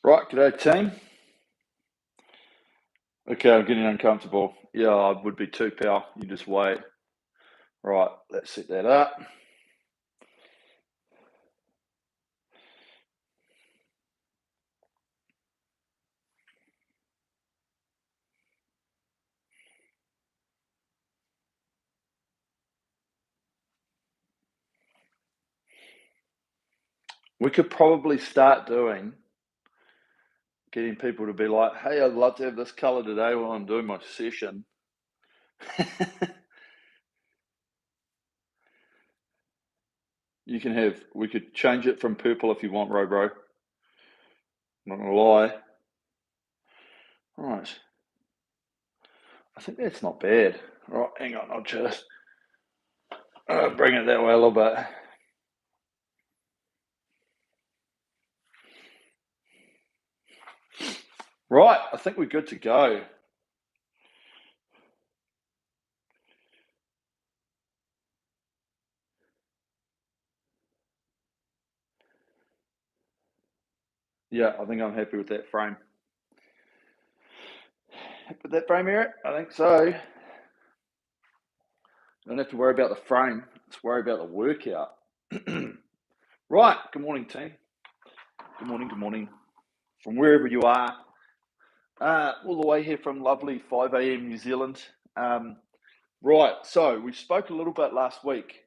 Right, g'day team. Okay, I'm getting uncomfortable. Yeah, I would be too, pal. You just wait. Right, let's set that up. We could probably start getting people to be like, hey, I'd love to have this colour today while I'm doing my session. We could change it from purple if you want, Robro. I'm not gonna lie. Right. I think that's not bad. Right, hang on, I'll just bring it that way a little bit. Right, I think we're good to go. Yeah, I think I'm happy with that frame. Happy with that frame, Eric? I think so. Don't have to worry about the frame. Let's worry about the workout. Right. Good morning, team. Good morning. Good morning. From wherever you are, all the way here from lovely 5 a.m. New Zealand. Right. So we spoke a little bit last week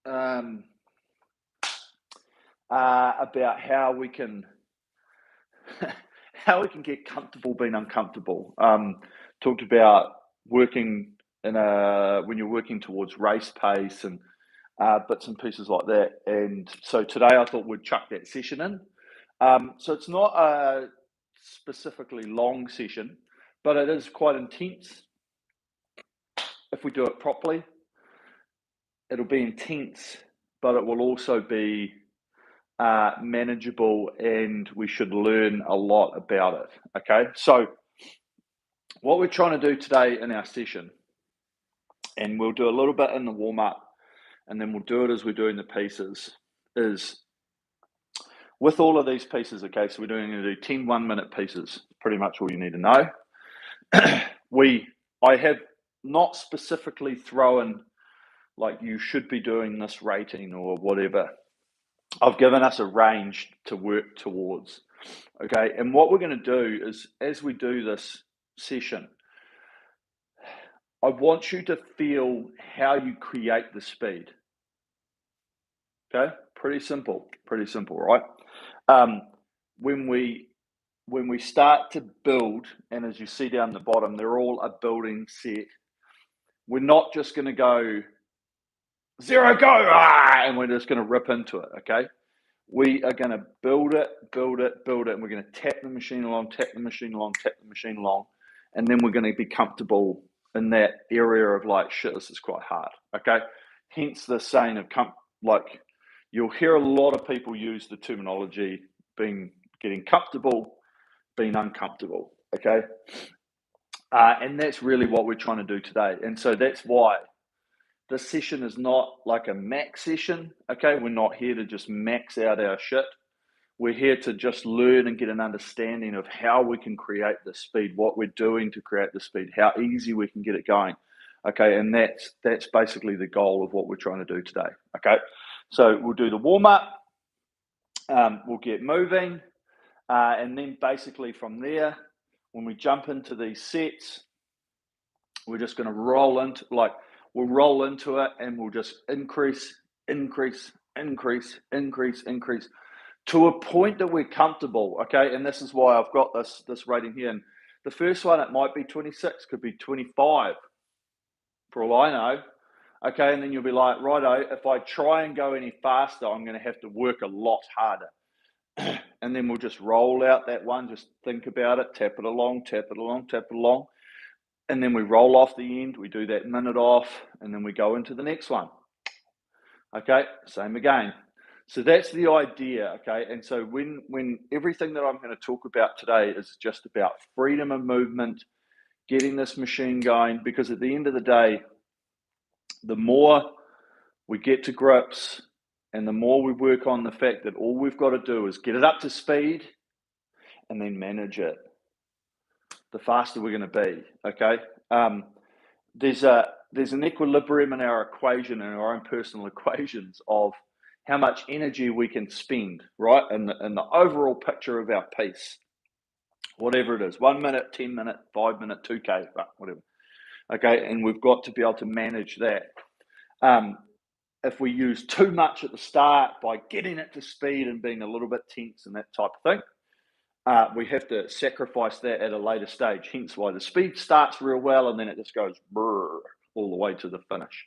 about how we can get comfortable being uncomfortable. Talked about working when you're working towards race pace and bits and pieces like that. And so today I thought we'd chuck that session in. So it's not a specifically long session, but it is quite intense. If we do it properly, it'll be intense, but it will also be manageable, and we should learn a lot about it. Okay, so what we're trying to do today in our session, and we'll do a little bit in the warm up, and then we'll do it as we're doing the pieces, is with all of these pieces. Okay, so we're going to do 10 1-minute pieces, pretty much all you need to know. I have not specifically thrown like you should be doing this rating or whatever. I've given us a range to work towards. Okay, and what we're going to do is, as we do this session, I want you to feel how you create the speed. Okay, pretty simple, right? When we start to build, and as you see down the bottom, they're all a building set. We're not just going to go 0, go, and we're just going to rip into it. Okay, we are going to build it, and we're going to tap the machine along, and then we're going to be comfortable in that area of like, shit, this is quite hard. Okay, hence the saying of like, you'll hear a lot of people use the terminology getting comfortable, being uncomfortable. Okay, and that's really what we're trying to do today. And so that's why this session is not like a max session. Okay, we're not here to just max out our shit. We're here to just learn and get an understanding of how we can create the speed, what we're doing to create the speed, how easy we can get it going. Okay, and that's basically the goal of what we're trying to do today. Okay, so we'll do the warm up, we'll get moving, and then basically from there, when we jump into these sets, we're just going to roll into it, and we'll just increase to a point that we're comfortable. Okay, and this is why I've got this rating here. And the first one, it might be 26, could be 25, for all I know. Okay, and then you'll be like, righto, if I try and go any faster, I'm going to have to work a lot harder. And then we'll just roll out that one, just think about it, tap it along, and then we roll off the end, we do that minute off, and then we go into the next one. Okay, same again. So that's the idea, okay? And so when everything that I'm going to talk about today is just about freedom of movement, getting this machine going, because at the end of the day, the more we get to grips and the more we work on the fact that all we've got to do is get it up to speed and then manage it, the faster we're going to be. Okay. There's an equilibrium in our equation, in our own personal equations, of how much energy we can spend, right? In the overall picture of our piece, whatever it is, 1 minute, 10 minute, 5 minute, 2K, whatever. Okay. And we've got to be able to manage that. If we use too much at the start by getting it to speed and being a little bit tense and that type of thing, we have to sacrifice that at a later stage. Hence why the speed starts real well and then it just goes brrr all the way to the finish.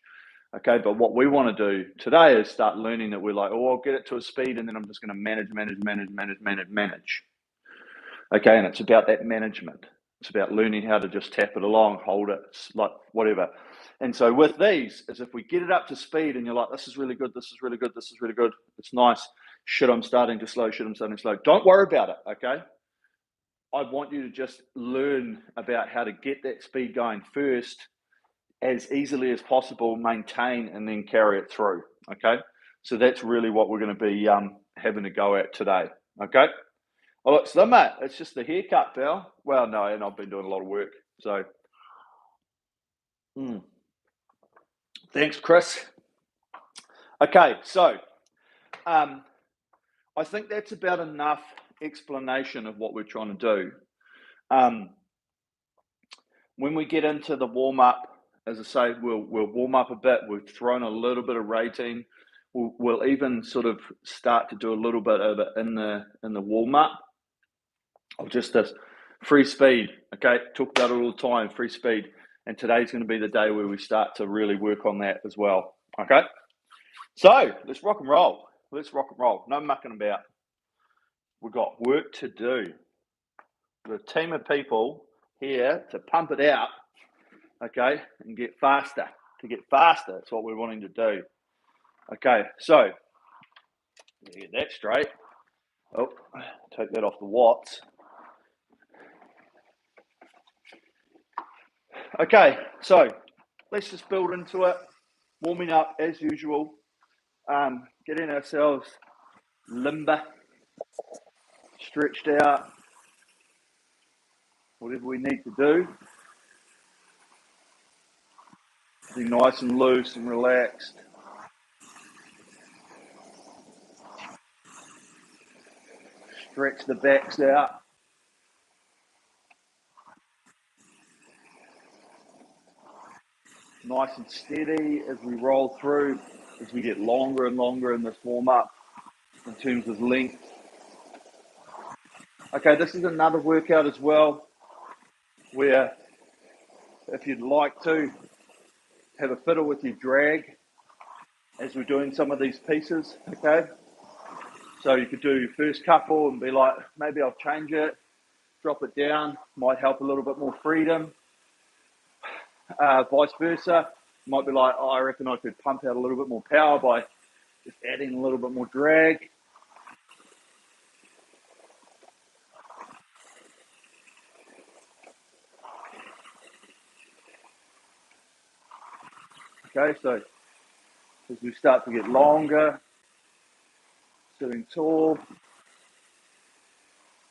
Okay, but what we want to do today is start learning that we're like, oh, I'll get it to a speed and then I'm just going to manage. Okay, and it's about that management. It's about learning how to just tap it along, hold it, like whatever. And so with these, is if we get it up to speed and you're like, this is really good, this is really good, this is really good, it's nice, shit, I'm starting to slow, don't worry about it, okay? I want you to just learn about how to get that speed going first, as easily as possible, maintain, and then carry it through, okay? So that's really what we're going to be having a go at today, okay? Oh, look, so mate, it's just the haircut, pal. Well, no, and I've been doing a lot of work, so. Thanks, Chris. Okay, so I think that's about enough explanation of what we're trying to do. When we get into the warm-up, as I say, we'll warm up a bit. We've thrown a little bit of rating. We'll even sort of start to do a little bit of it in the warm-up of just this free speed. Okay, talk about it all the time, free speed. And today's going to be the day where we start to really work on that as well. Okay, so let's rock and roll. No mucking about. We've got work to do. We've got a team of people here to pump it out, okay, and get faster. That's what we're wanting to do. Okay, so get that straight. Oh, take that off the watts. Okay, so let's just build into it. Warming up as usual. Getting ourselves limber, stretched out, whatever we need to do. Be nice and loose and relaxed. Stretch the backs out. Nice and steady as we roll through, as we get longer and longer in this warm-up in terms of length. Okay, this is another workout as well, where if you'd like to have a fiddle with your drag as we're doing some of these pieces, okay? So you could do your first couple and be like, maybe I'll change it, drop it down, might help a little bit more freedom. Vice versa, might be like, oh, I reckon I could pump out a little bit more power by just adding a little bit more drag. Okay, so as we start to get longer, sitting tall,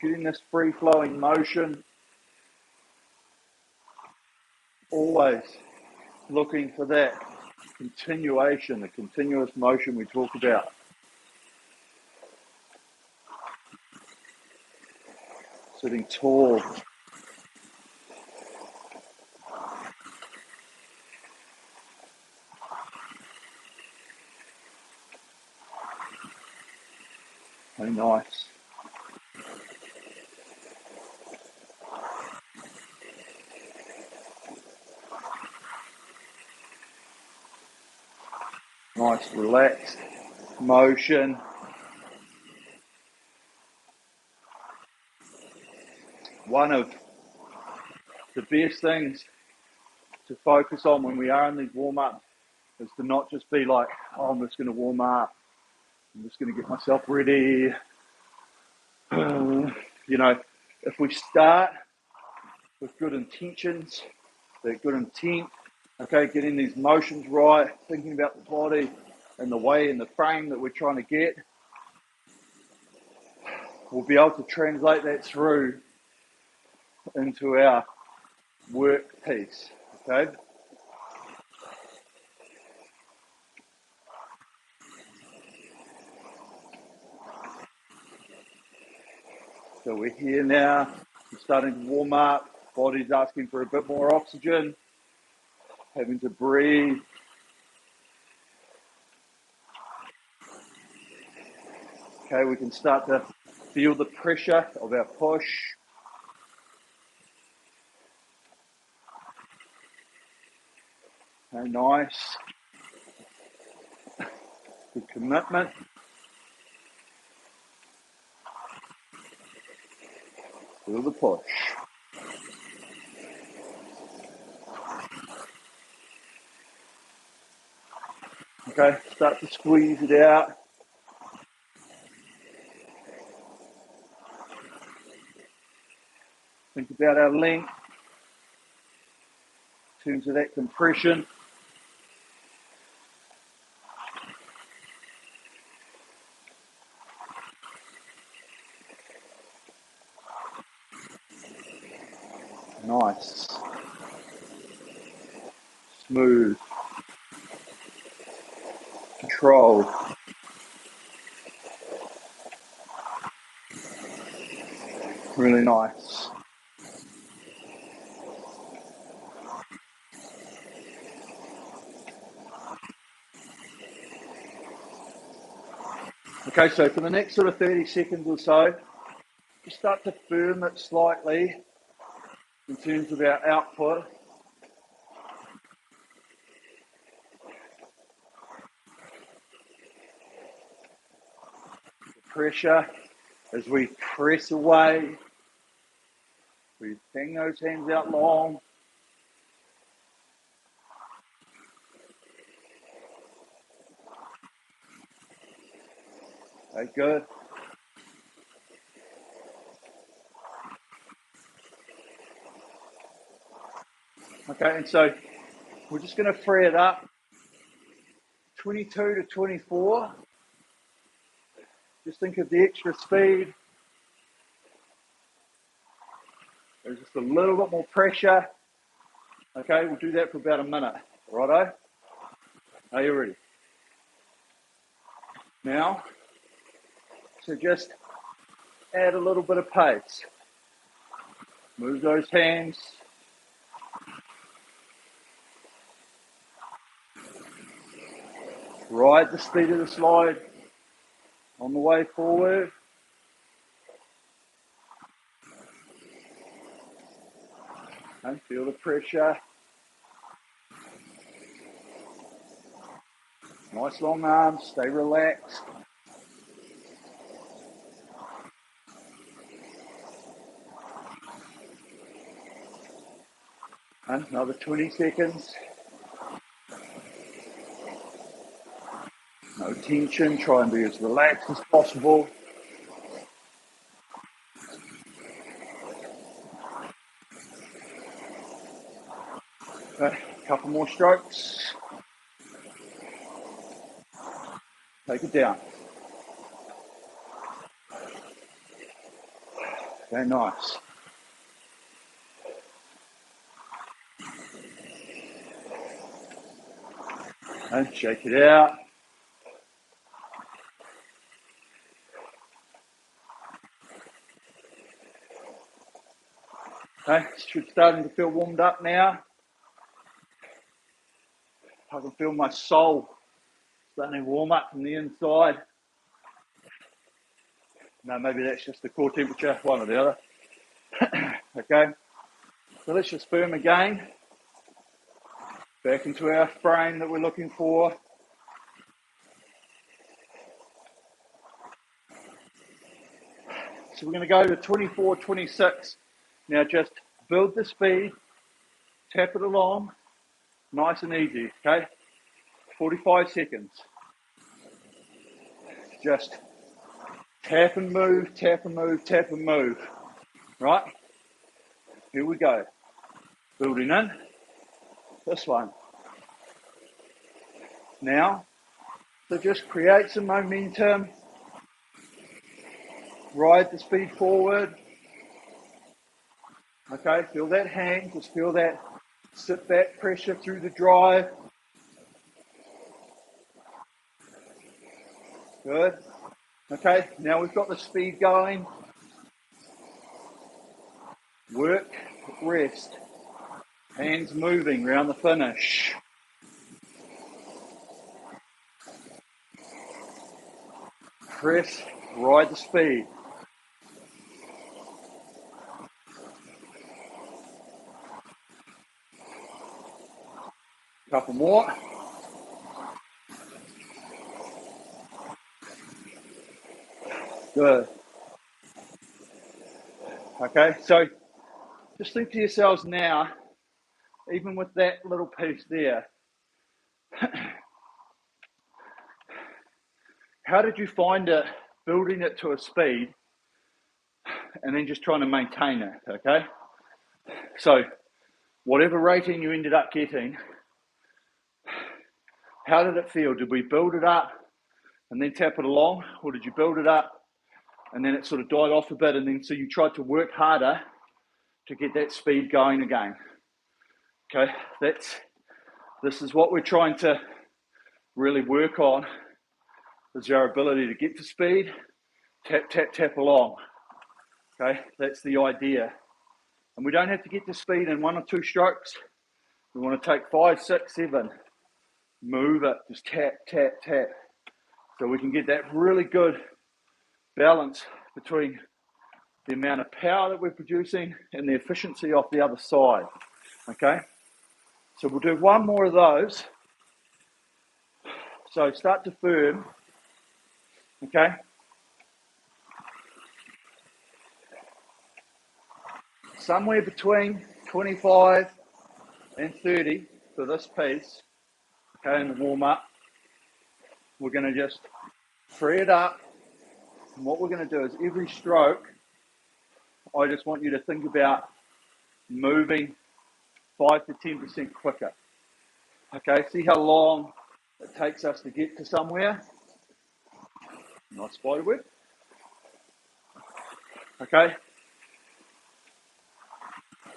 getting this free-flowing motion, always looking for that continuation, the continuous motion we talk about. Sitting tall. Oh, nice. Nice, relaxed motion. One of the best things to focus on when we are in these warm-ups is to not just be like, oh, I'm just going to warm up. I'm just going to get myself ready. You know, if we start with good intentions, that good intent, okay, getting these motions right, thinking about the body and the way and the frame that we're trying to get, we'll be able to translate that through into our work piece, okay? So we're here now, we're starting to warm up, body's asking for a bit more oxygen, having to breathe. Okay, we can start to feel the pressure of our push. Okay, nice. Good commitment. Feel the push. Okay, start to squeeze it out. Think about our length in terms of that compression. Nice. Smooth. Control. Really nice. Okay, so for the next sort of 30 seconds or so, just start to firm it slightly in terms of our output. The pressure as we press away. We hang those hands out long. Okay, good. Okay, and so we're just going to free it up. 22 to 24. Just think of the extra speed. There's just a little bit more pressure. Okay, we'll do that for about a minute. Righto? Are you ready? Now, so just add a little bit of pace. Move those hands. Ride the speed of the slide on the way forward. And feel the pressure. Nice long arms, stay relaxed. And another 20 seconds. No tension, try and be as relaxed as possible. Okay, a couple more strokes. Take it down. Okay, nice. And shake it out. Okay, should starting to feel warmed up now. I can feel my soul starting to warm up from the inside. No, maybe that's just the core temperature, one or the other. Okay, so let's just firm again. Back into our frame that we're looking for. So we're going to go to 24, 26. Now just build the speed, tap it along, nice and easy, okay? 45 seconds. Just tap and move, tap and move, tap and move. Right? Here we go. Building in. This one. Now, so just create some momentum. ride the speed forward. Okay, feel that hang, just feel that sit back pressure through the drive. Good. Okay, now we've got the speed going. Work, rest. Hands moving around the finish. Press, ride the speed. Couple more. Good. Okay, so just think to yourselves now, even with that little piece there, how did you find it building it to a speed and then just trying to maintain it, okay? So whatever rating you ended up getting, how did it feel? Did we build it up and then tap it along, or did you build it up and then it sort of died off a bit, and then so you tried to work harder to get that speed going again? Okay, this is what we're trying to really work on, is our ability to get to speed, tap, tap, tap along. Okay, that's the idea. And we don't have to get to speed in 1 or 2 strokes. We want to take 5, 6, 7, move it, just tap, tap, tap. So we can get that really good balance between the amount of power that we're producing and the efficiency off the other side. Okay, so we'll do 1 more of those. So start to firm. Okay, somewhere between 25 and 30 for this piece. Okay, in the warm up, we're going to just free it up. And what we're going to do is every stroke, I just want you to think about moving 5 to 10% quicker. Okay, see how long it takes us to get to somewhere. Nice spider web. Okay,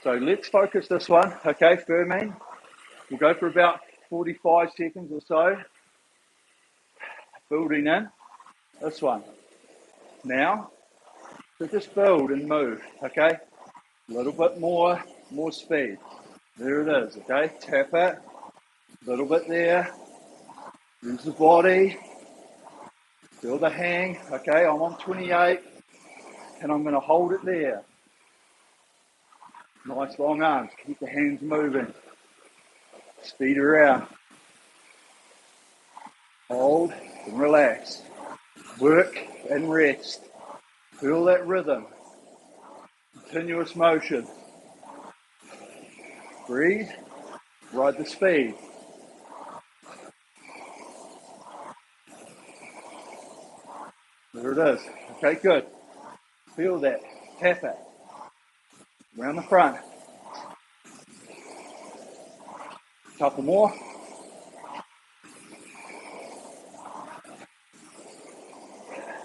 so let's focus this one. Okay, firming. We'll go for about 45 seconds or so. Building in this one. Now, so just build and move. Okay, a little bit more speed. There it is. Okay, tap it. A little bit there. Use the body. Feel the hang. Okay, I'm on 28 and I'm going to hold it there. Nice long arms. Keep the hands moving. Speed around. Hold and relax. Work and rest. Feel that rhythm. Continuous motion. Breathe. Ride the speed. There it is. Okay, good. Feel that. Tap it. Around the front. Couple more.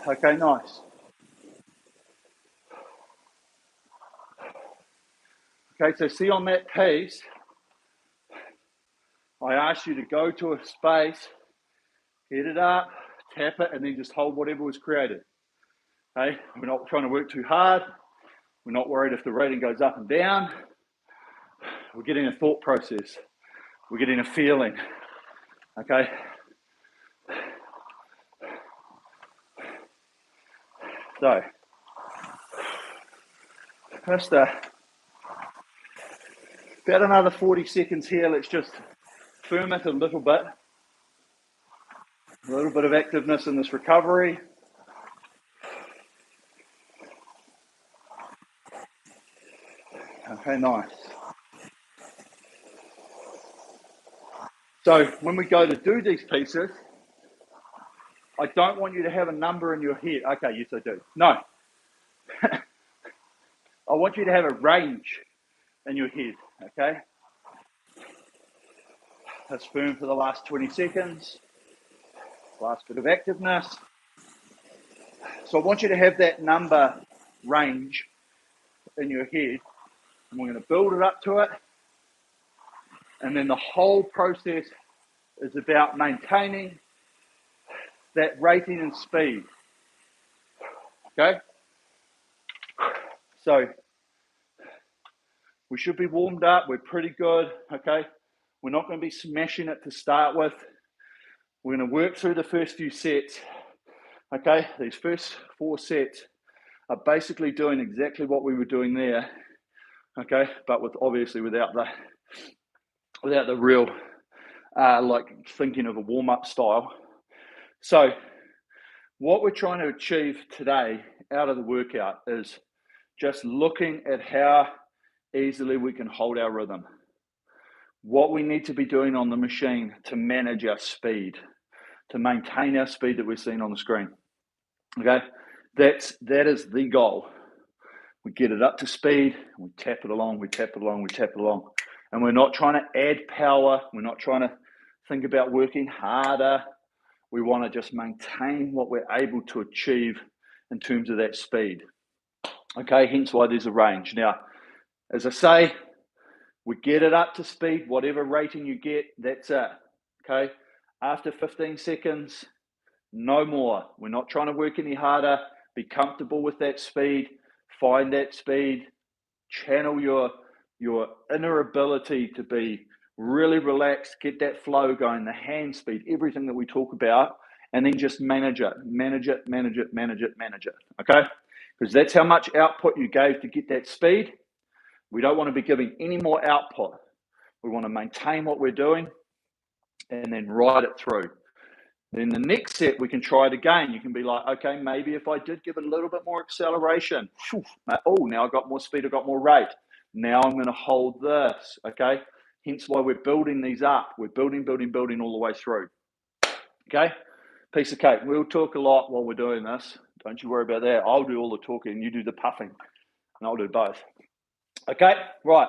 Okay, nice. Okay, so see on that piece, I asked you to go to a space, hit it up, tap it, and then just hold whatever was created. Okay, we're not trying to work too hard. We're not worried if the rating goes up and down. We're getting a thought process. We're getting a feeling. Okay. So, just about another 40 seconds here. Let's just firm it a little bit. A little bit of activeness in this recovery. Okay, nice. So when we go to do these pieces, I don't want you to have a number in your head. Okay, yes I do. No. I want you to have a range in your head, okay? Let's firm for the last 20 seconds. Last bit of activeness. So I want you to have that number range in your head, and we're going to build it up to it. And then the whole process is about maintaining that rating and speed. Okay? So we should be warmed up. We're pretty good. Okay? We're not going to be smashing it to start with. We're going to work through the first few sets. Okay? These first 4 sets are basically doing exactly what we were doing there. Okay? But with obviously without the real like thinking of a warm-up style. So what we're trying to achieve today out of the workout is just looking at how easily we can hold our rhythm. What we need to be doing on the machine to manage our speed, to maintain our speed that we're seeing on the screen. Okay, that is the goal. We get it up to speed, we tap it along, we tap it along, we tap it along. And we're not trying to add power. We're not trying to think about working harder. We want to just maintain what we're able to achieve in terms of that speed. Okay, hence why there's a range. Now, as I say, we get it up to speed, whatever rating you get, that's it. Okay, after 15 seconds, no more. We're not trying to work any harder. Be comfortable with that speed. Find that speed. Channel your inner ability to be really relaxed, get that flow going, the hand speed, everything that we talk about, and then just manage it, okay? Because that's how much output you gave to get that speed. We don't want to be giving any more output. We want to maintain what we're doing and then ride it through. Then the next set, we can try it again. You can be like, okay, maybe if I did give it a little bit more acceleration, oh, now I got more speed, I got more rate. Now I'm going to hold this, okay? Hence why we're building these up. We're building all the way through, okay? Piece of cake. We'll talk a lot while we're doing this. Don't you worry about that. I'll do all the talking, you do the puffing, and I'll do both. Okay, right.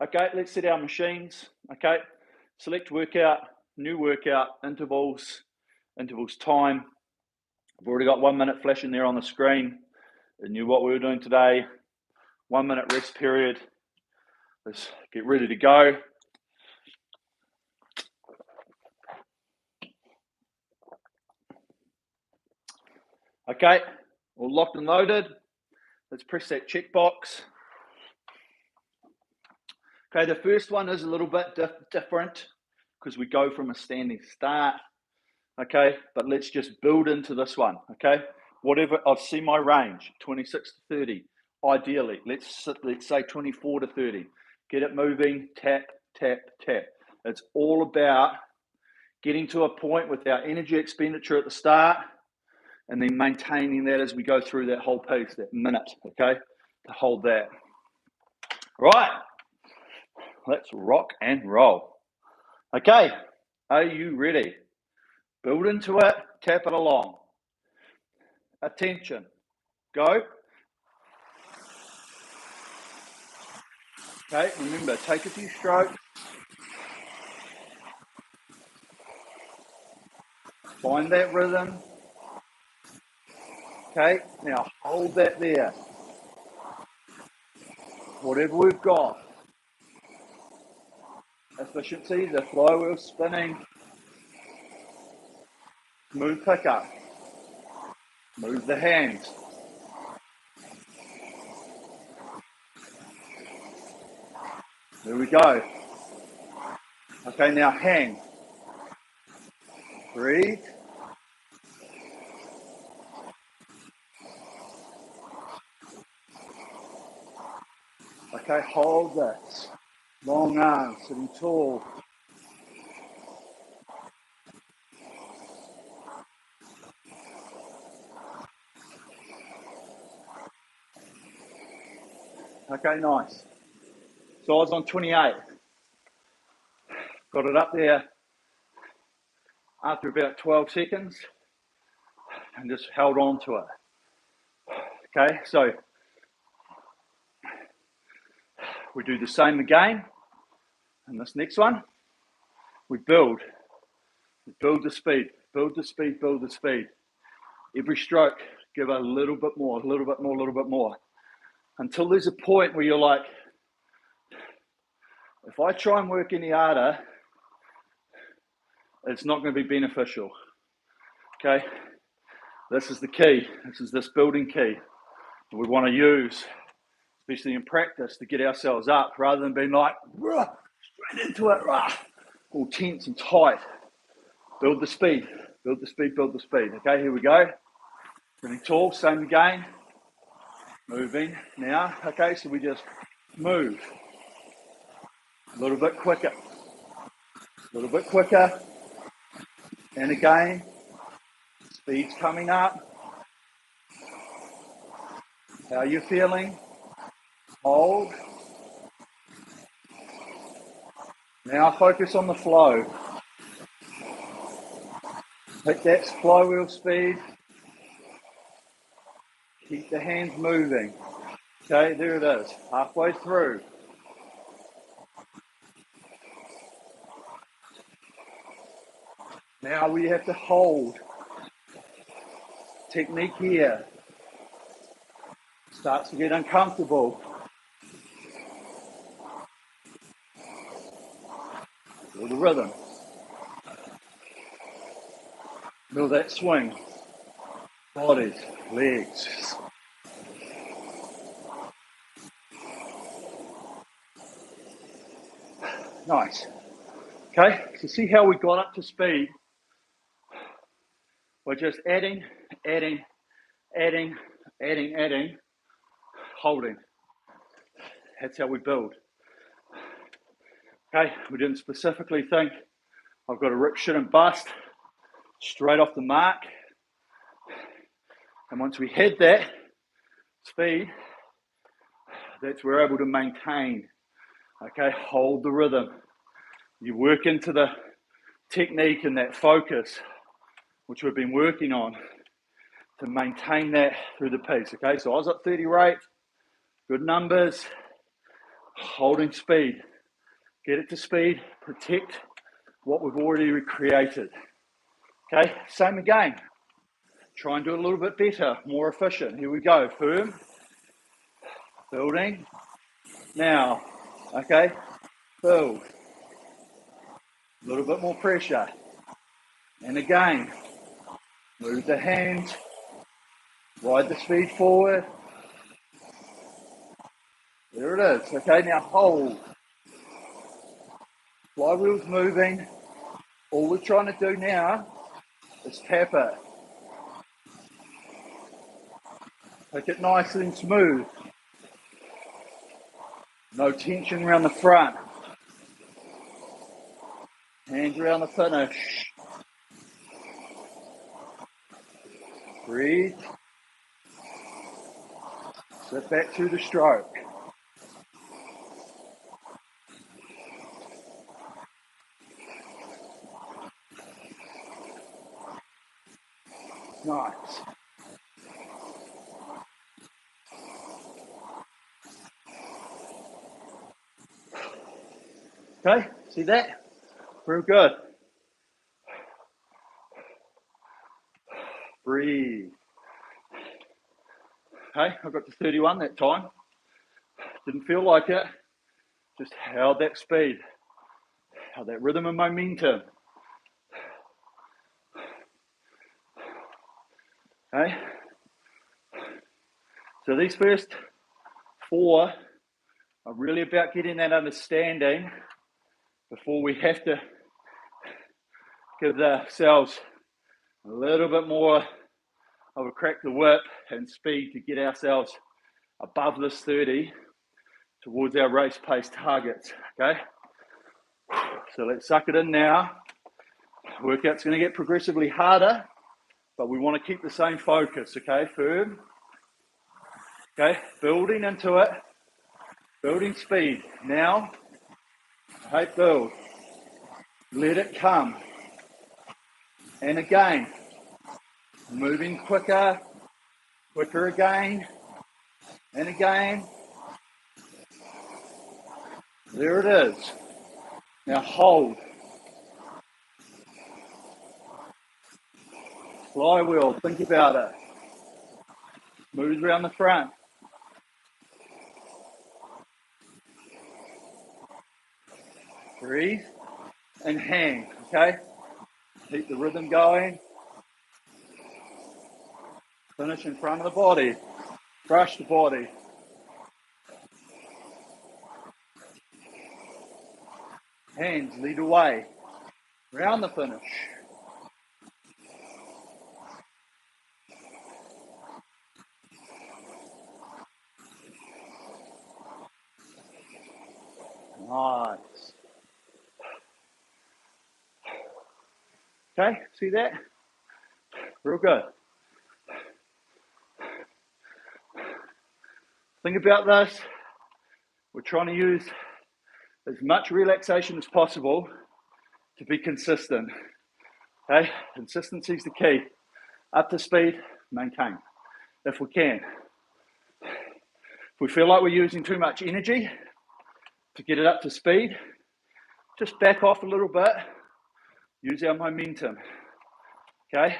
Okay, let's set our machines, okay? Select workout, new workout, intervals time. I've already got 1 minute flashing there on the screen. I knew what we were doing today. 1 minute rest period. Let's get ready to go. Okay, all locked and loaded. Let's press that checkbox. Okay, the first one is a little bit different because we go from a standing start. Okay, but let's just build into this one. Okay, whatever, I've seen my range, 26 to 30. Ideally, let's say 24 to 30. Get it moving, tap, tap, tap. It's all about getting to a point with our energy expenditure at the start and then maintaining that as we go through that whole piece, that minute, okay, to hold that. Right, let's rock and roll. Okay, are you ready? Build into it, tap it along. Attention, go. Okay, remember, take a few strokes. Find that rhythm. Okay, now hold that there. Whatever we've got. Efficiency, the flywheel spinning. Move pickup. Move the hands. There we go. Okay, now hang. Breathe. Okay, hold this. Long arms, sitting tall. Okay, nice. So I was on 28. Got it up there after about 12 seconds and just held on to it. Okay, so we do the same again. And this next one, we build Build the speed, build the speed, build the speed. Every stroke, give a little bit more, a little bit more, a little bit more. Until there's a point where you're like, if I try and work any harder, it's not going to be beneficial. Okay? This is the key. This is this building key that we want to use, especially in practice, to get ourselves up rather than being like, straight into it, all tense and tight. Build the speed, build the speed, build the speed. Okay, here we go. Running tall, same again. Moving now. Okay, so we just move. A little bit quicker. A little bit quicker. And again, speed's coming up. How are you feeling? Hold. Now focus on the flow. Hit that flywheel speed. Keep the hands moving. Okay, there it is. Halfway through. Now we have to hold. Technique here. Starts to get uncomfortable. Feel the rhythm. Feel that swing. Bodies, legs. Nice. Okay, so see how we got up to speed. We're just adding, holding. That's how we build. Okay, we didn't specifically think I've got to rip shit and bust straight off the mark. And once we hit that speed, that's where we're able to maintain. Okay, hold the rhythm. You work into the technique and that focus, which we've been working on, to maintain that through the piece. Okay, so I was at 30 rate, good numbers, holding speed. Get it to speed, protect what we've already created. Okay, same again. Try and do it a little bit better, more efficient. Here we go, firm, building. Now, okay, build. A little bit more pressure. And again, move the hands, ride the speed forward. There it is. Okay, now hold. Flywheel's moving. All we're trying to do now is tap it. Make it nice and smooth. No tension around the front. Hands around the finish. Breathe. Sit back through the stroke. Nice. Okay, see that? Real good. Breathe. Okay, I got to 31 that time. Didn't feel like it. Just held that speed. Held that rhythm and momentum. Okay. So these first 4 are really about getting that understanding before we have to give ourselves a little bit more of a crack the whip and speed to get ourselves above this 30 towards our race pace targets, okay? So let's suck it in now. Workout's going to get progressively harder, but we want to keep the same focus, okay? Firm. Okay, building into it. Building speed. Now, okay, build. Let it come. And again, moving quicker, quicker again, and again. There it is. Now hold. Flywheel, think about it. Move around the front. Breathe and hang, okay? Keep the rhythm going. Finish in front of the body. Brush the body. Hands lead away. Round the finish. Nice. Okay, see that? Real good. Think about this. We're trying to use as much relaxation as possible to be consistent. Okay, consistency is the key. Up to speed, maintain if we can. If we feel like we're using too much energy to get it up to speed, just back off a little bit, use our momentum. Okay,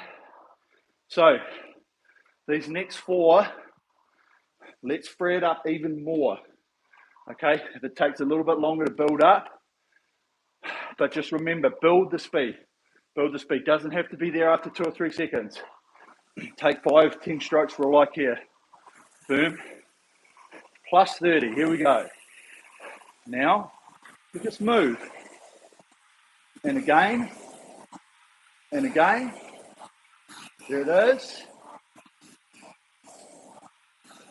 so these next 4, let's free it up even more. Okay, if it takes a little bit longer to build up, but just remember, build the speed. Build the speed. Doesn't have to be there after 2 or 3 seconds. Take 5, 10 strokes for a like here. Boom. Plus 30. Here we go. Now, we just move. And again. And again. There it is.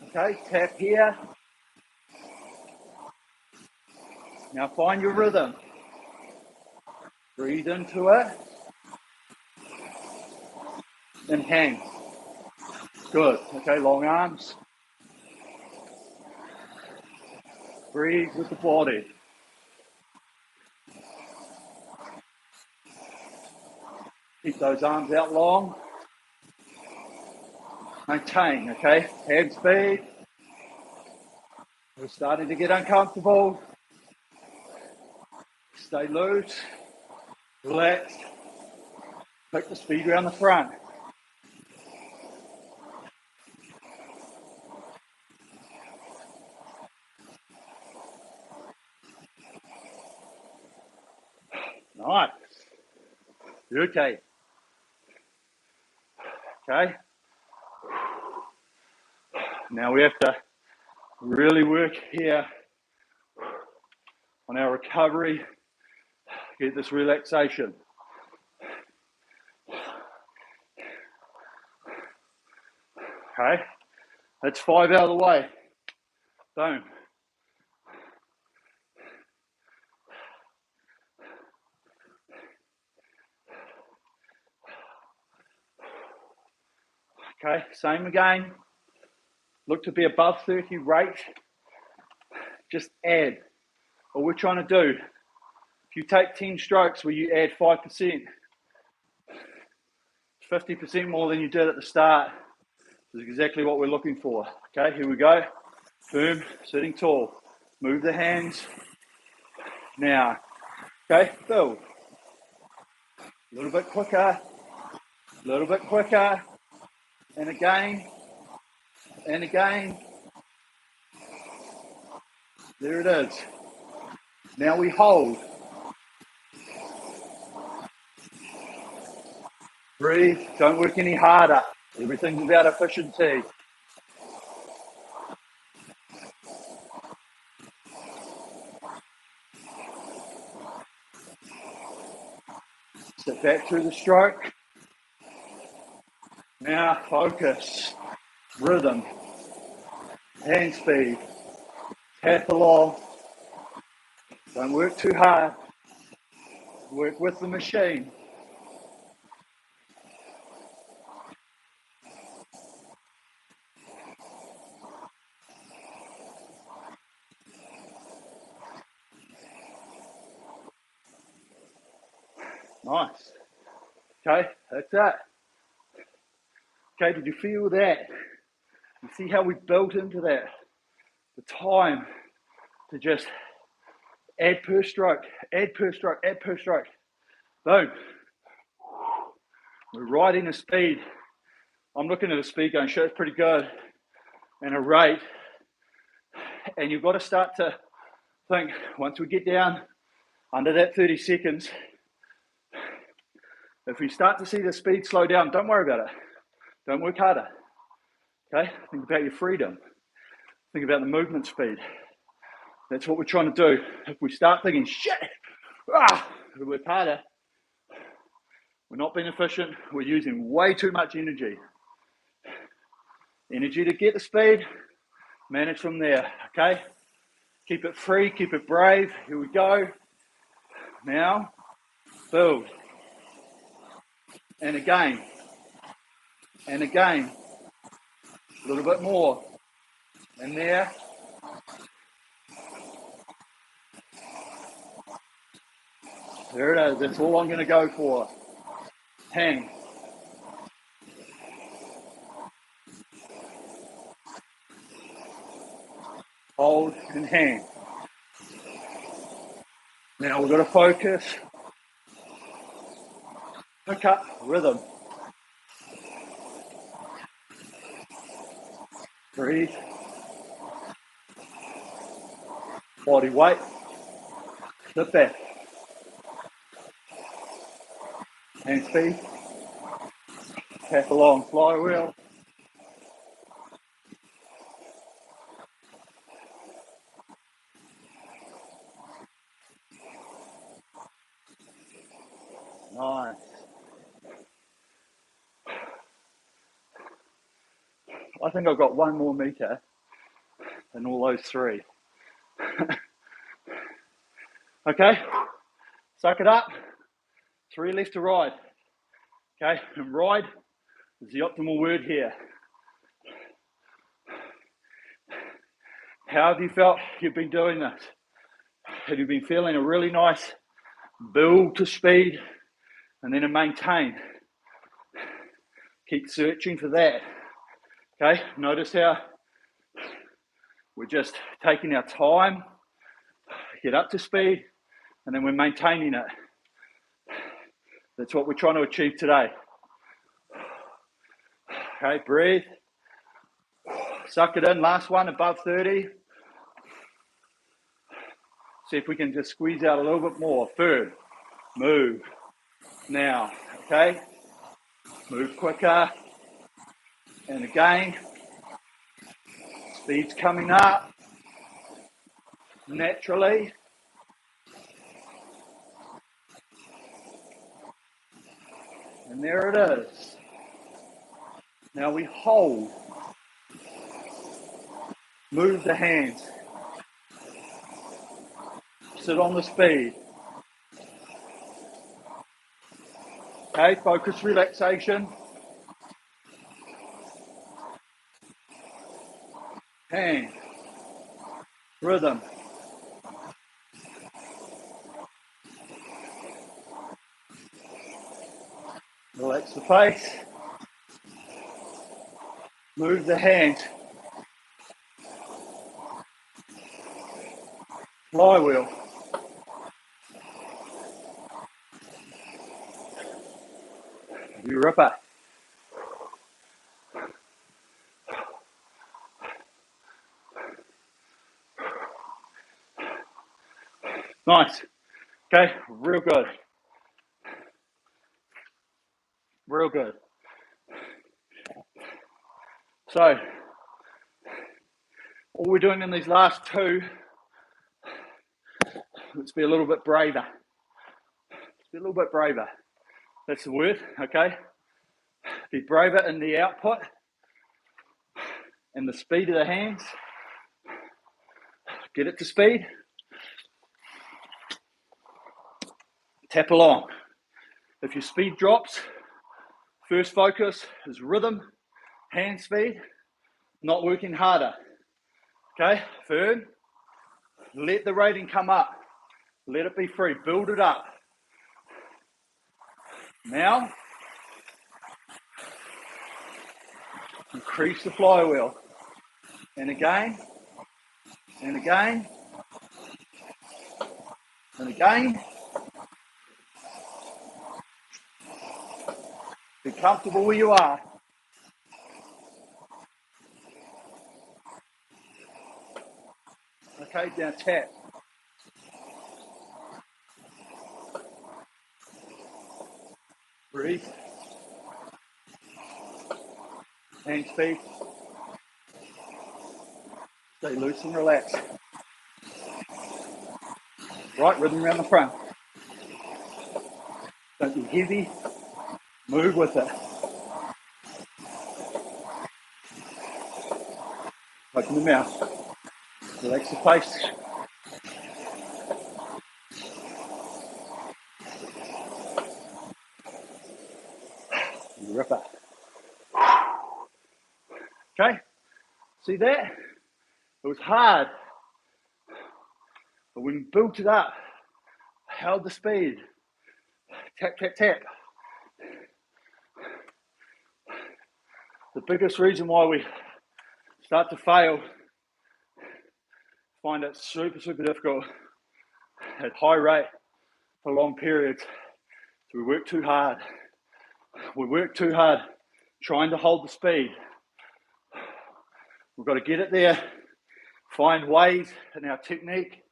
Okay, tap here. Now find your rhythm. Breathe into it. And hang. Good. Okay, long arms. Breathe with the body. Keep those arms out long. Maintain, okay? Hand speed. We're starting to get uncomfortable. Stay loose. Relax. Take the speed around the front. Nice. You're okay. Okay. Now we have to really work here on our recovery. Get this relaxation. Okay. That's 5 out of the way. Boom. Okay, same again. Look to be above 30 rate. Just add. What we're trying to do, if you take 10 strokes where you add 5%, 50% more than you did at the start, is exactly what we're looking for. Okay, here we go. Boom, sitting tall. Move the hands. Now, okay, build. A little bit quicker, a little bit quicker, and again, and again. There it is. Now we hold. Breathe, don't work any harder. Everything's about efficiency. Step back through the stroke. Now focus, rhythm, hand speed, tap along. Don't work too hard. Work with the machine. Nice. Okay, that's it. Okay, did you feel that? You see how we built into that? The time to just add per stroke, add per stroke, add per stroke. Boom. We're riding a speed. I'm looking at a speed going, shit, it's pretty good, and a rate. And you've got to start to think, once we get down under that 30 seconds, if we start to see the speed slow down, don't worry about it. Don't work harder. Okay? Think about your freedom. Think about the movement speed. That's what we're trying to do. If we start thinking, shit, we work harder, we're not being efficient, we're using way too much energy. Energy to get the speed, manage from there, okay? Keep it free, keep it brave. Here we go. Now, build. And again. And again. A little bit more. And there. There it is. That's all I'm going to go for. Hang. Hold and hang. Now we've got to focus. Pick up rhythm. Breathe. Body weight. Sit back. Hand speed. Tap along flywheel. Nice. I think I've got one more meter than all those three. Okay, suck it up. 3 left to ride. Okay, and ride is the optimal word here. How have you felt you've been doing this? Have you been feeling a really nice build to speed and then a maintain? Keep searching for that. Okay, notice how we're just taking our time, get up to speed, and then we're maintaining it. That's what we're trying to achieve today. Okay, breathe. Suck it in, last one, above 30. See if we can just squeeze out a little bit more. Third, move. Now, okay? Move quicker. And again, speed's coming up naturally. And there it is. Now we hold. Move the hands. Sit on the speed. Okay, focus relaxation. Hand. Rhythm. Relax the face. Move the hands. Flywheel. You ripper. Nice. Okay, real good. Real good. So, all we're doing in these last two, let's be a little bit braver. Let's be a little bit braver. That's the word, okay? Be braver in the output and the speed of the hands. Get it to speed. Tap along. If your speed drops, first focus is rhythm, hand speed, not working harder. Okay, third, let the rating come up. Let it be free, build it up. Now, increase the flywheel. And again, and again, and again. comfortable where you are. Okay, now tap. Breathe. Hands, feet. Stay loose and relaxed. Right, rhythm around the front. Don't be heavy. Move with it. Open the mouth. Relax the face. Ripper. Okay, see that? It was hard, but when we built it up, held the speed, tap, tap, tap. The biggest reason why we start to fail, find it super, super difficult at high rate for long periods. So we work too hard. We work too hard trying to hold the speed. We've got to get it there, find ways in our technique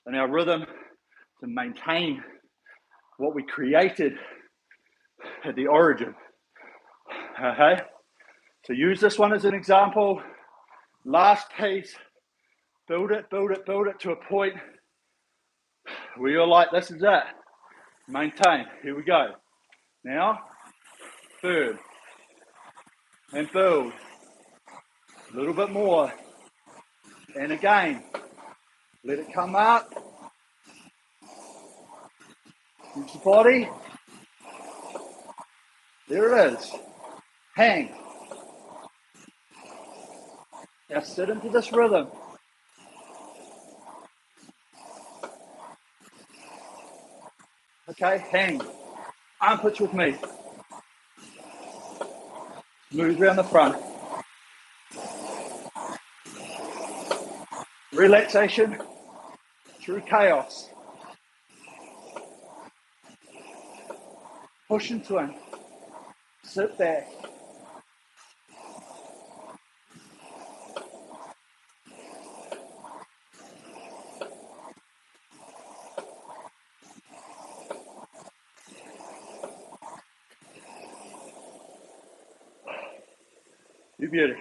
and our rhythm to maintain what we created at the origin. Okay, so use this one as an example. Last piece, build it to a point where you're like, this is it. Maintain. Here we go. Now, third, and build. A little bit more. And again, let it come up. Use the body. There it is. Hang. Now sit into this rhythm. Okay, hang. Armpits with me. Move around the front. Relaxation through chaos. Push into it. Sit back. You beauty.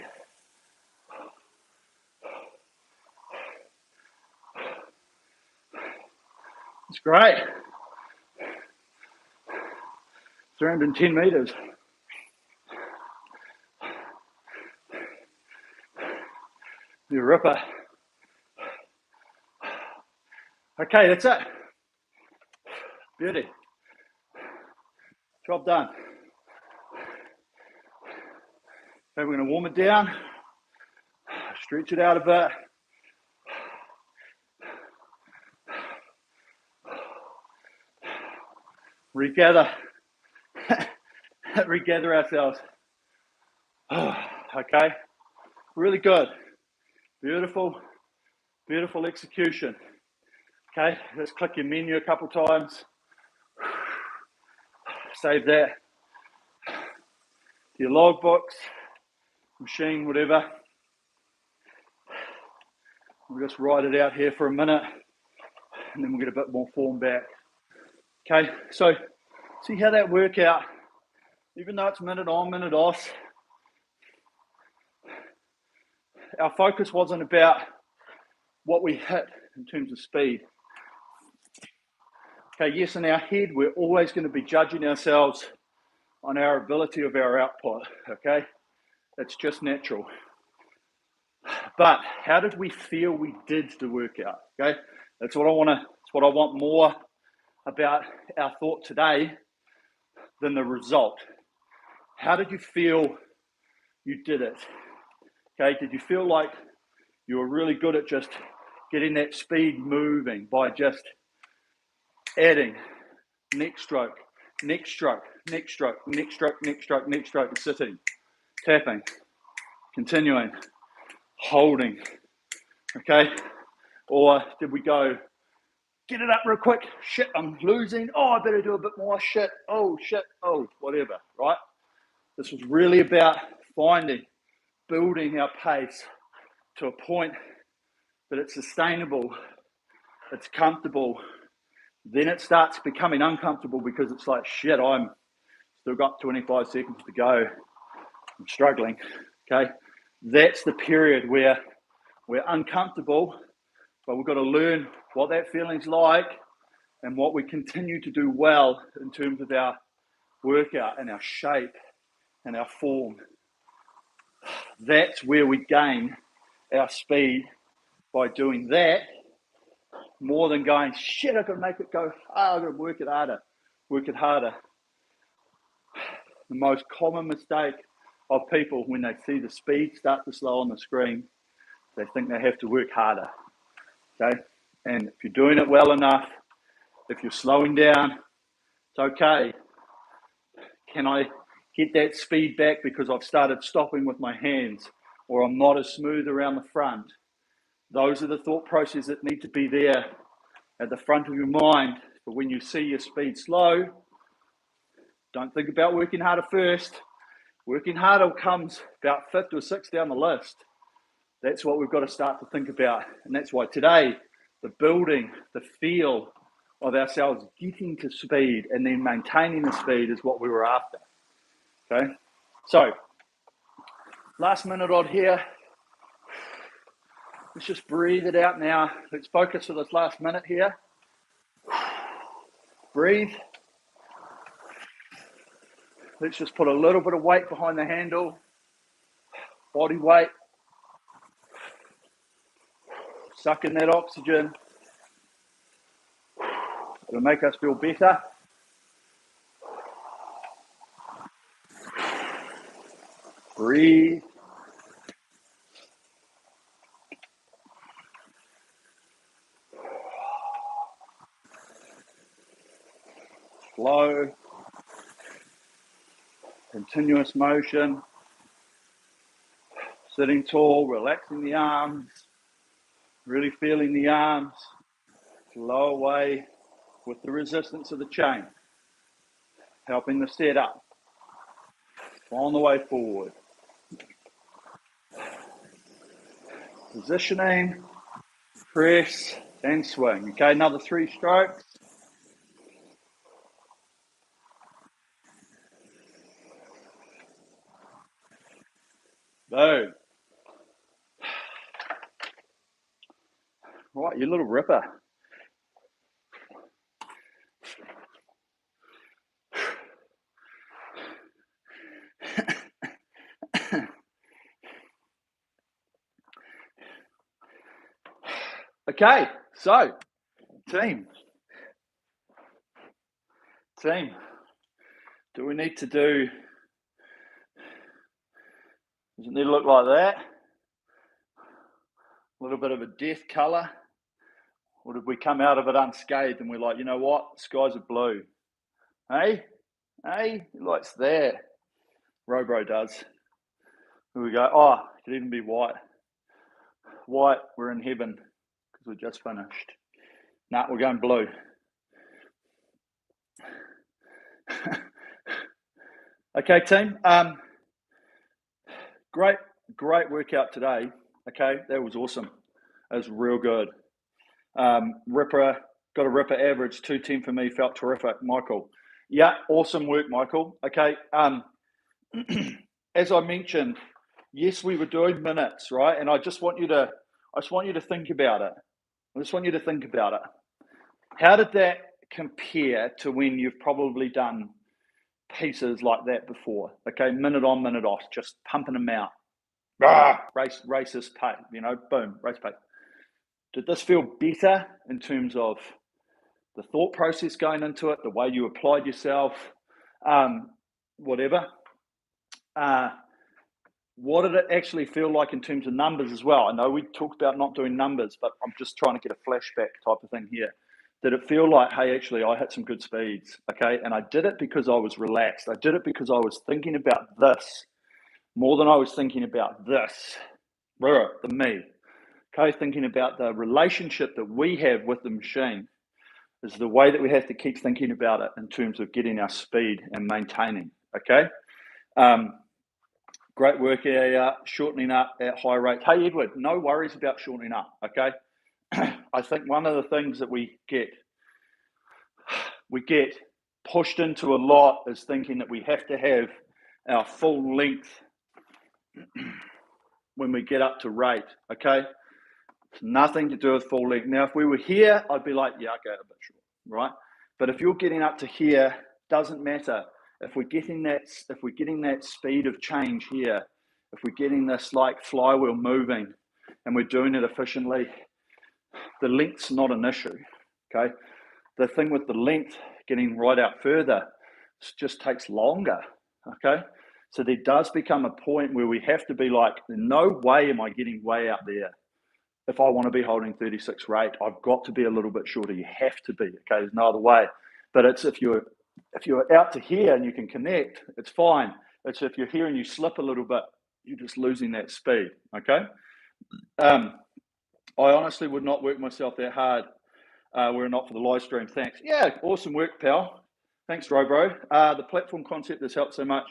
It's great. 310 meters. You ripper. Okay, that's it. Beauty. Job done. Okay, we're going to warm it down. Stretch it out a bit. Regather. Regather ourselves. Okay, really good. Beautiful, beautiful execution. Okay, let's click your menu a couple times. Save that. Your logbooks, machine, whatever. We'll just write it out here for a minute and then we'll get a bit more form back. Okay, so see how that workout, even though it's minute on, minute off, our focus wasn't about what we hit in terms of speed. Okay, yes, in our head, we're always going to be judging ourselves on our ability of our output, okay? That's just natural. But how did we feel we did the workout, okay? That's what I want more about our thought today than the result. How did you feel you did it? Okay, did you feel like you were really good at just getting that speed moving by just adding next stroke, next stroke, next stroke, next stroke, next stroke, next stroke, and sitting, tapping, continuing, holding, okay? Or did we go, get it up real quick, shit, I'm losing, oh, I better do a bit more, shit, oh, whatever, right? This was really about building our pace to a point that it's sustainable, it's comfortable. Then it starts becoming uncomfortable because it's like, shit, I'm still got 25 seconds to go. I'm struggling, okay? That's the period where we're uncomfortable, but we've got to learn what that feeling's like and what we continue to do well in terms of our workout and our shape and our form. That's where we gain our speed by doing that, more than going, shit, I've got to make it go hard, I've got to work it harder. The most common mistake of people when they see the speed start to slow on the screen, they think they have to work harder, okay? And if you're doing it well enough, if you're slowing down, it's okay. Can I get that speed back because I've started stopping with my hands, or I'm not as smooth around the front? Those are the thought processes that need to be there at the front of your mind. But when you see your speed slow, don't think about working harder first. Working harder comes about 5th or 6th down the list. That's what we've got to start to think about. And that's why today, the building, the feel of ourselves getting to speed and then maintaining the speed is what we were after. Okay? So, last minute on here. Let's just breathe it out now. Let's focus for this last minute here. Breathe. Let's just put a little bit of weight behind the handle. Body weight. Suck in that oxygen. It'll make us feel better. Breathe. Flow. Continuous motion. Sitting tall, relaxing the arms. Really feeling the arms flow away with the resistance of the chain. Helping the setup. On the way forward. Positioning, press, and swing. Okay, another 3 strokes. Boom. Right, you little ripper. Okay, so team, do we need to do, does it need to look like that? A little bit of a death colour? Or did we come out of it unscathed and we're like, you know what, skies are blue? Hey, he likes that. Robro does. Here we go, oh, it could even be white. White, we're in heaven because we just finished. Nah, we're going blue. Okay, team. Great workout today. Okay, that was awesome. That was real good. Ripper, got a ripper average, 210 for me, felt terrific. Michael. Yeah, awesome work, Michael. Okay, as I mentioned, yes, we were doing minutes, right? And I just want you to think about it. How did that compare to when you've probably done pieces like that before? Okay, minute on, minute off, just pumping them out. Racist pace, boom, race pace. Did this feel better in terms of the thought process going into it, the way you applied yourself, whatever? What did it actually feel like in terms of numbers as well? I know we talked about not doing numbers, but I'm just trying to get a flashback type of thing here. Did it feel like, hey, actually, I hit some good speeds, okay? And I did it because I was relaxed. I did it because I was thinking about this more than I was thinking about this, the me. Okay, thinking about the relationship that we have with the machine is the way that we have to keep thinking about it in terms of getting our speed and maintaining, okay? Great work area, shortening up at high rates. Hey, Edward, no worries about shortening up, okay? I think one of the things that we get pushed into a lot is thinking that we have to have our full length when we get up to rate, okay? It's nothing to do with full length. Now, if we were here, I'd be like, yeah, okay, a bit short, right? But if you're getting up to here, doesn't matter. If we're getting that speed of change here, if we're getting this like flywheel moving and we're doing it efficiently, the length's not an issue, okay? The thing with the length, getting right out further, it just takes longer, okay? So there does become a point where we have to be like, no way am I getting way out there. If I want to be holding 36 rate, I've got to be a little bit shorter. You have to be, okay? There's no other way. But it's if you're out to here and you can connect, it's fine. It's if you're here and you slip a little bit, you're just losing that speed, okay? I honestly would not work myself that hard were it not for the live stream. Thanks. Yeah, awesome work, pal. Thanks, Robro. The platform concept has helped so much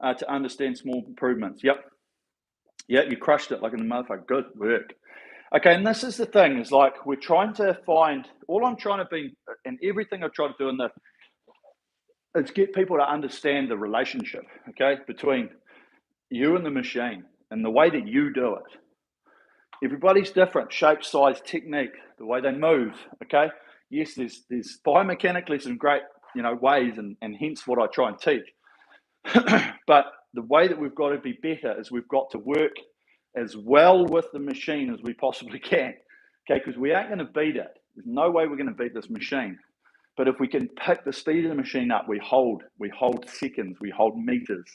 to understand small improvements. Yep. Yeah, you crushed it like a motherfucker. Good work. Okay, and this is the thing, is like we're trying to find, all I'm trying to be, and everything I try to do in the, is get people to understand the relationship, okay, between you and the machine and the way that you do it. Everybody's different, shape, size, technique, the way they move, okay? Yes, there's biomechanically some great, ways, and hence what I try and teach. But the way that we've got to be better is we've got to work as well with the machine as we possibly can, okay? Because we ain't going to beat it. There's no way we're going to beat this machine. But if we can pick the speed of the machine up, we hold seconds, we hold meters,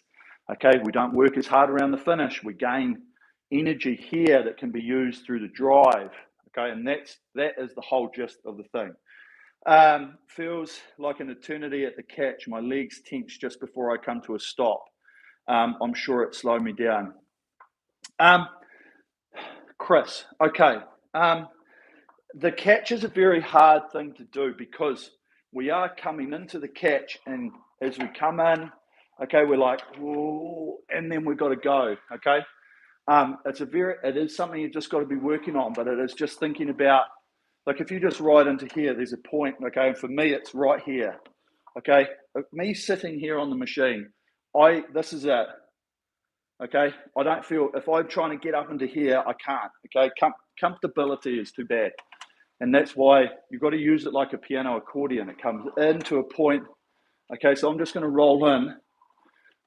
okay? We don't work as hard around the finish. We gain energy here that can be used through the drive, okay? And that is the whole gist of the thing. Feels like an eternity at the catch. My legs tense just before I come to a stop. I'm sure it slowed me down. Chris, okay. The catch is a very hard thing to do because we are coming into the catch, and as we come in, okay, we're like, whoa, and then we've got to go, okay? It is something you've just got to be working on, but it is just thinking about, like if you just ride into here, there's a point, okay? And for me, it's right here, okay? Me sitting here on the machine, this is it, okay? I don't feel, if I'm trying to get up into here, I can't, okay? Comfortability is too bad. And that's why you've got to use it like a piano accordion. It comes into a point, okay? So I'm just going to roll in,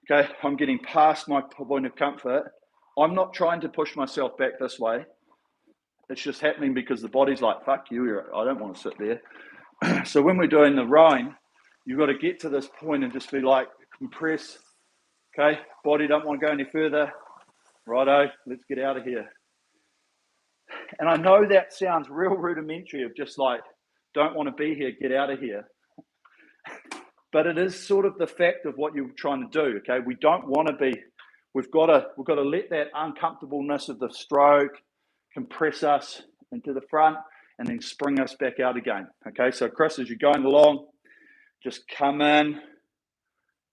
okay? I'm getting past my point of comfort. I'm not trying to push myself back this way. It's just happening because the body's like, fuck you, I don't want to sit there. So when we're doing the rowing, you've got to get to this point and just be like, compress, okay? Body don't want to go any further. Righto, let's get out of here. And I know that sounds real rudimentary of just like, don't want to be here, get out of here. But it is sort of the fact of what you're trying to do, okay? We don't want to be, we've got to let that uncomfortableness of the stroke compress us into the front and then spring us back out again, okay? So Chris, as you're going along, just come in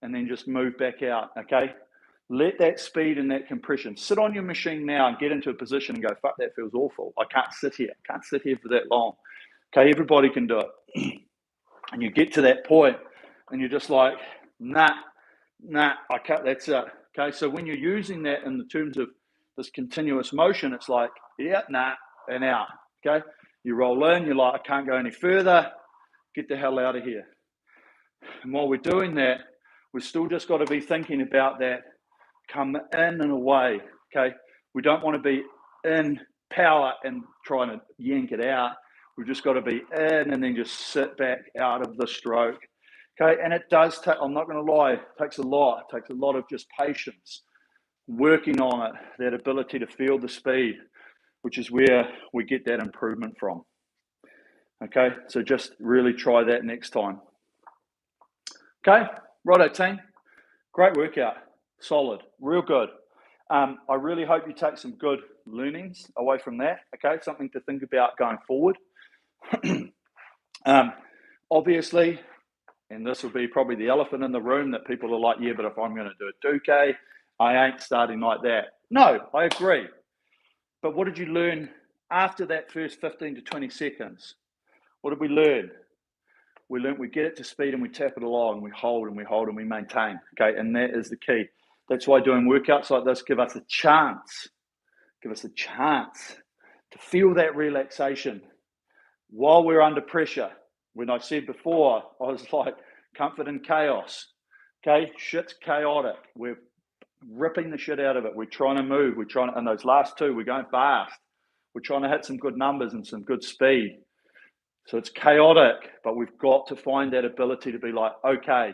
and then just move back out, okay? Let that speed and that compression, sit on your machine now and get into a position and go, fuck, that feels awful. I can't sit here. I can't sit here for that long. Okay, everybody can do it. And you get to that point and you're just like, nah, I can't, that's it. Okay, so when you're using that in the terms of this continuous motion, it's like, yeah, nah, and out. Okay, you roll in, you're like, I can't go any further. Get the hell out of here. And while we're doing that, we've still just got to be thinking about that. Come in and away, okay? We don't want to be in power and trying to yank it out. We've just got to be in and then just sit back out of the stroke, okay? And it does take, I'm not going to lie, it takes a lot. It takes a lot of just patience, working on it, that ability to feel the speed, which is where we get that improvement from, okay? So just really try that next time. Okay, righto team, great workout. Solid, real good. I really hope you take some good learnings away from that, okay? Something to think about going forward. Obviously, and this will be probably the elephant in the room that people are like, yeah, but if I'm going to do a 2K, I ain't starting like that. No, I agree. But what did you learn after that first 15 to 20 seconds? What did we learn? We learned we get it to speed and we tap it along, we hold and we hold and we maintain. Okay, and that is the key. That's why doing workouts like this give us a chance to feel that relaxation while we're under pressure. When I said before, I was like, comfort in chaos. Okay, shit's chaotic. We're ripping the shit out of it. We're trying to move. And those last two, we're going fast. We're trying to hit some good numbers and some good speed. So it's chaotic, but we've got to find that ability to be like, okay,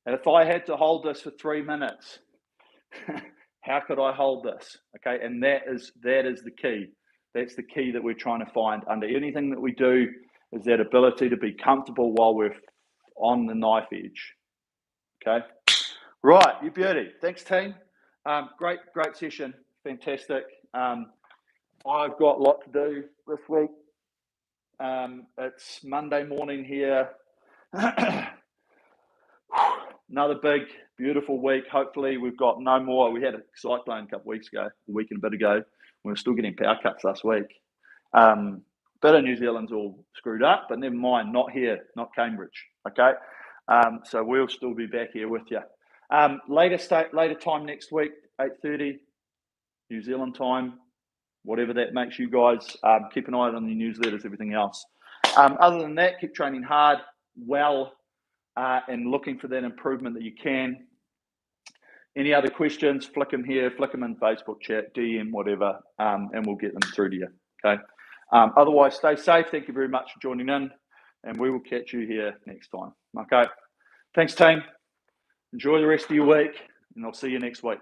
and if I had to hold this for 3 minutes, how could I hold this? Okay, and that is the key. That's the key that we're trying to find under anything that we do, is that ability to be comfortable while we're on the knife edge. Okay, right, you beauty. Thanks, team. Great session. Fantastic. I've got a lot to do this week. It's Monday morning here. Another big, beautiful week. Hopefully, we've got no more. We had a cyclone a couple of weeks ago, a week and a bit ago. We were still getting power cuts last week. Bit of New Zealand's all screwed up, but never mind. Not here, not Cambridge. Okay, so we'll still be back here with you. Later time next week, 8:30 New Zealand time, whatever that makes you guys. Keep an eye on the newsletters, everything else. Other than that, keep training hard, well, and looking for that improvement that you can. Any other questions, flick them here, flick them in Facebook chat, DM, whatever, and we'll get them through to you, okay? Otherwise, stay safe. Thank you very much for joining in, and we will catch you here next time, okay? Thanks, team. Enjoy the rest of your week, and I'll see you next week.